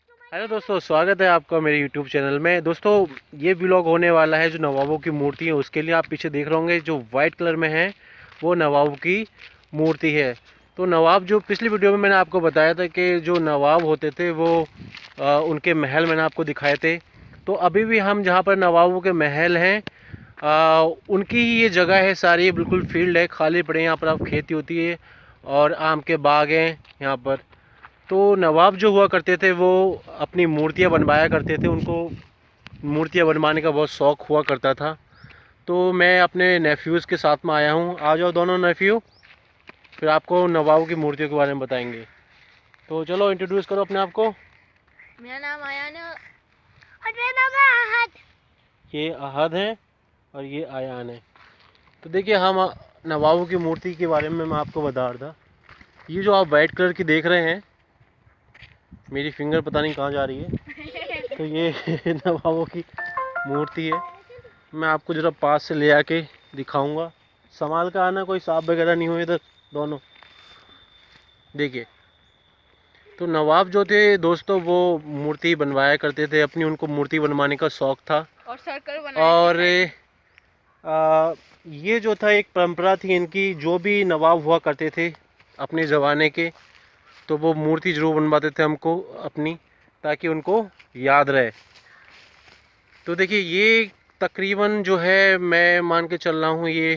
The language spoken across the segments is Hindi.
हेलो दोस्तों, स्वागत है आपका मेरे यूट्यूब चैनल में। दोस्तों, ये व्लॉग होने वाला है जो नवाबों की मूर्ति है उसके लिए। आप पीछे देख रहे होंगे जो वाइट कलर में है वो नवाब की मूर्ति है। तो नवाब, जो पिछली वीडियो में मैंने आपको बताया था कि जो नवाब होते थे वो उनके महल मैंने आपको दिखाए थे। तो अभी भी हम जहाँ पर नवाबों के महल हैं उनकी ही ये जगह है सारी। बिल्कुल फील्ड है, खाली पड़े, यहाँ पर आप खेती होती है और आम के बाग हैं यहाँ पर। तो नवाब जो हुआ करते थे वो अपनी मूर्तियाँ बनवाया करते थे। उनको मूर्तियाँ बनवाने का बहुत शौक़ हुआ करता था। तो मैं अपने नेफ्यूज़ के साथ में आया हूँ। आ जाओ दोनों नेफ्यू, फिर आपको नवाब की मूर्तियों के बारे में बताएंगे। तो चलो इंट्रोड्यूस करो अपने आप को। मेरा नाम आयान है और मेरा नाम है आहद। ये अहद है और ये आयान है। तो देखिए, हम नवाबों की मूर्ति के बारे में मैं आपको बता रहा था। ये जो आप वाइट कलर की देख रहे हैं, मेरी फिंगर पता नहीं कहाँ जा रही है, तो ये नवाबों की मूर्ति है। मैं आपको ज़रा पास से ले आके दिखाऊंगा। संभाल कर आना, कोई सांप वगैरह नहीं हुए इधर दोनों। देखिए, तो नवाब जो थे दोस्तों वो मूर्ति बनवाया करते थे अपनी। उनको मूर्ति बनवाने का शौक़ था और सर्कल बनाए और थे। ये जो था एक परंपरा थी इनकी। जो भी नवाब हुआ करते थे अपने ज़माने के, तो वो मूर्ति ज़रूर बनवाते थे हमको अपनी, ताकि उनको याद रहे। तो देखिए, ये तकरीबन जो है मैं मान के चल रहा हूँ, ये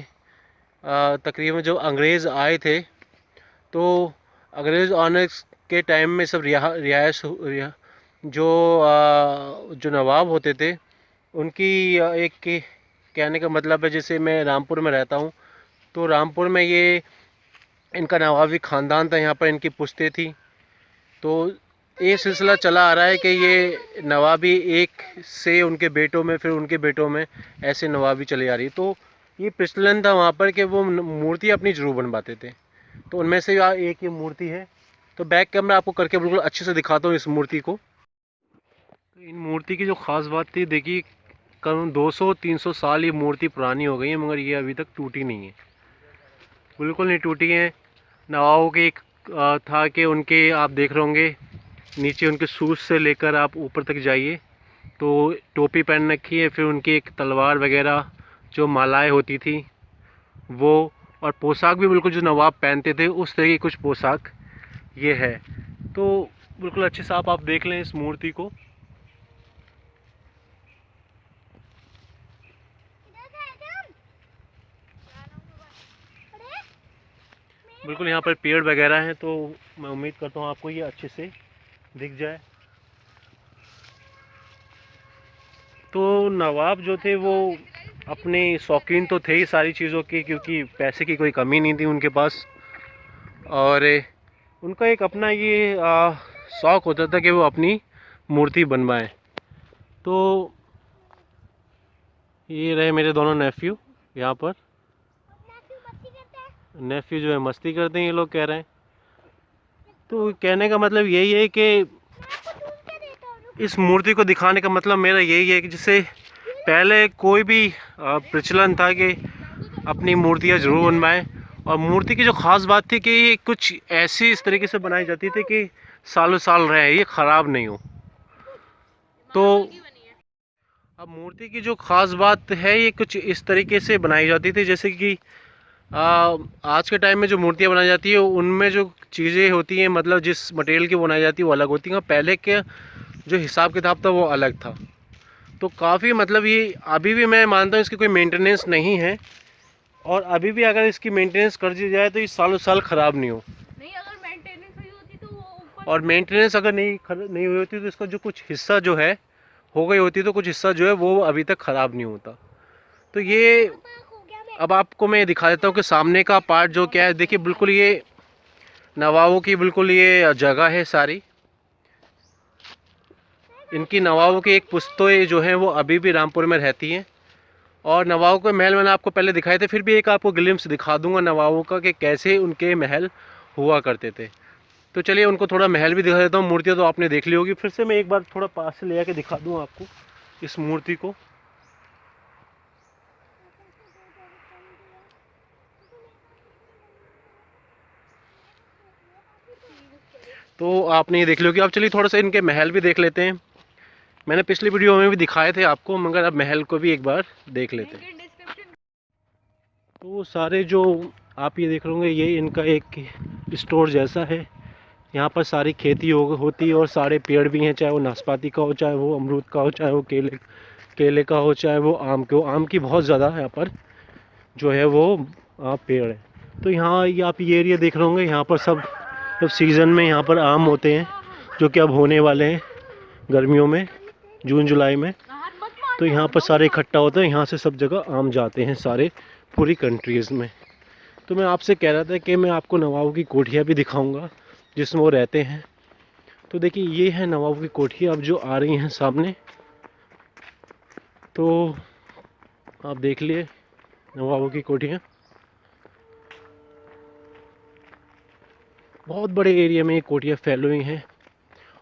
तकरीबन जो अंग्रेज़ आए थे, तो अंग्रेज़ आने के टाइम में सब जो जो नवाब होते थे उनकी कहने का मतलब है, जैसे मैं रामपुर में रहता हूँ, तो रामपुर में ये इनका नवाबी ख़ानदान था। यहाँ पर इनकी पुश्तें थी। तो ये सिलसिला चला आ रहा है कि ये नवाबी एक से उनके बेटों में, फिर उनके बेटों में, ऐसे नवाबी चली आ रही है। तो ये प्रचलन था वहाँ पर कि वो मूर्ति अपनी जरूर बनवाते थे। तो उनमें से एक ये मूर्ति है। तो बैक कैमरा आपको करके बिल्कुल अच्छे से दिखाता हूँ इस मूर्ति को। तो इन मूर्ति की जो ख़ास बात थी, देखिए, करीब 200-300 साल ये मूर्ति पुरानी हो गई है, मगर ये अभी तक टूटी नहीं है, बिल्कुल नहीं टूटी है। नवाबों के एक था कि उनके, आप देख रहे होंगे नीचे उनके सूज से लेकर आप ऊपर तक जाइए तो टोपी पहन रखी है, फिर उनकी एक तलवार वगैरह जो मालाएं होती थी वो, और पोशाक भी बिल्कुल जो नवाब पहनते थे उस तरह की कुछ पोशाक ये है। तो बिल्कुल अच्छे से आप देख लें इस मूर्ति को। बिल्कुल यहाँ पर पेड़ वगैरह हैं, तो मैं उम्मीद करता हूँ आपको ये अच्छे से दिख जाए। तो नवाब जो थे वो अपने शौकीन तो थे ही सारी चीज़ों के, क्योंकि पैसे की कोई कमी नहीं थी उनके पास। और उनका एक अपना ये शौक़ होता था कि वो अपनी मूर्ति बनवाएं। तो ये रहे मेरे दोनों नेफ्यू यहाँ पर। नेफ्यू जो है मस्ती करते हैं, ये लोग कह रहे हैं। तो कहने का मतलब यही है कि इस मूर्ति को दिखाने का मतलब मेरा यही है कि जैसे पहले कोई भी प्रचलन था कि अपनी मूर्तियाँ ज़रूर बनवाएं। और मूर्ति की जो ख़ास बात थी कि ये कुछ ऐसी इस तरीके से बनाई जाती थी कि सालों साल रहे, ये ख़राब नहीं हो। तो अब मूर्ति की जो ख़ास बात है, ये कुछ इस तरीके से बनाई जाती थी जैसे कि आज के टाइम में जो मूर्तियाँ बनाई जाती है उनमें जो चीज़ें होती हैं, मतलब जिस मटेरियल की बनाई जाती है वो अलग होती हैं। पहले के जो हिसाब किताब था वो अलग था। तो काफ़ी, मतलब ये अभी भी मैं मानता हूँ इसकी कोई मेंटेनेंस नहीं है, और अभी भी अगर इसकी मेंटेनेंस कर दी जाए तो ये सालों साल ख़राब नहीं हो। नहीं, अगर मेंटेनेंस हुई होती तो वो ऊपर, और मेंटेनेंस अगर नहीं हुई होती तो इसका जो कुछ हिस्सा जो है हो गई होती, तो कुछ हिस्सा जो है वो अभी तक ख़राब नहीं होता। तो ये अब आपको मैं दिखा देता हूँ कि सामने का पार्ट जो क्या है। देखिए, बिल्कुल ये नवाबों की बिल्कुल ये जगह है सारी। इनकी नवाबों की एक पुश्तें जो हैं वो अभी भी रामपुर में रहती हैं। और नवाबों के महल मैंने आपको पहले दिखाए थे, फिर भी एक आपको ग्लिम्स दिखा दूंगा नवाबों का कि कैसे उनके महल हुआ करते थे। तो चलिए उनको थोड़ा महल भी दिखा देता हूँ। मूर्तियाँ तो आपने देख ली होगी, फिर से मैं एक बार थोड़ा पास से ले आके दिखा दूँ आपको इस मूर्ति को। तो आपने ये देख लो कि अब चलिए थोड़ा सा इनके महल भी देख लेते हैं। मैंने पिछली वीडियो में भी दिखाए थे आपको, मगर अब महल को भी एक बार देख लेते हैं। तो सारे जो आप ये देख रहे होंगे, ये इनका एक स्टोर जैसा है। यहाँ पर सारी खेती होती है और सारे पेड़ भी हैं, चाहे वो नाशपाती का हो, चाहे वो अमरूद का हो, चाहे वो केले का हो, चाहे वो आम के हो। आम की बहुत ज़्यादा यहाँ पर जो है वो पेड़ है। तो यहाँ ये आप ये एरिया देख रहे होंगे, यहाँ पर सब जब सीज़न में यहाँ पर आम होते हैं, जो कि अब होने वाले हैं गर्मियों में, जून जुलाई में। तो यहाँ पर सारे इकट्ठा होते हैं, यहाँ से सब जगह आम जाते हैं सारे पूरी कंट्रीज़ में। तो मैं आपसे कह रहा था कि मैं आपको नवाबों की कोठियाँ भी दिखाऊंगा जिसमें वो रहते हैं। तो देखिए ये है नवाबों की कोठियाँ अब जो आ रही हैं सामने। तो आप देख लिए नवाबों की कोठियाँ, बहुत बड़े एरिया में ये कोठियाँ फैली हुई हैं।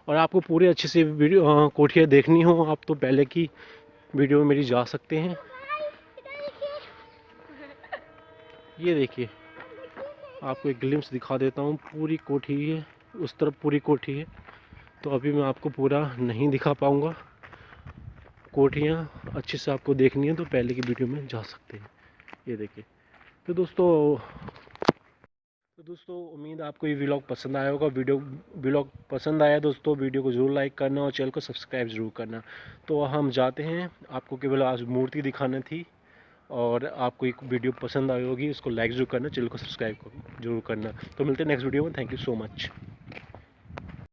और आपको पूरे अच्छे से वीडियो कोठियाँ देखनी हो आप तो पहले की वीडियो में मेरी जा सकते हैं। ये देखिए आपको एक ग्लिम्स दिखा देता हूँ, पूरी कोठी है, उस तरफ पूरी कोठी है। तो अभी मैं आपको पूरा नहीं दिखा पाऊँगा। कोठियाँ अच्छे से आपको देखनी है तो पहले की वीडियो में जा सकते हैं। ये देखिए। तो दोस्तों उम्मीद आपको ये व्लॉग पसंद आया होगा। व्लॉग पसंद आया दोस्तों, वीडियो को ज़रूर लाइक करना और चैनल को सब्सक्राइब ज़रूर करना। तो हम जाते हैं, आपको केवल आज मूर्ति दिखानी थी। और आपको एक वीडियो पसंद आई होगी, इसको लाइक ज़रूर करना, चैनल को सब्सक्राइब जरूर करना। तो मिलते हैं नेक्स्ट वीडियो में। Thank you so much.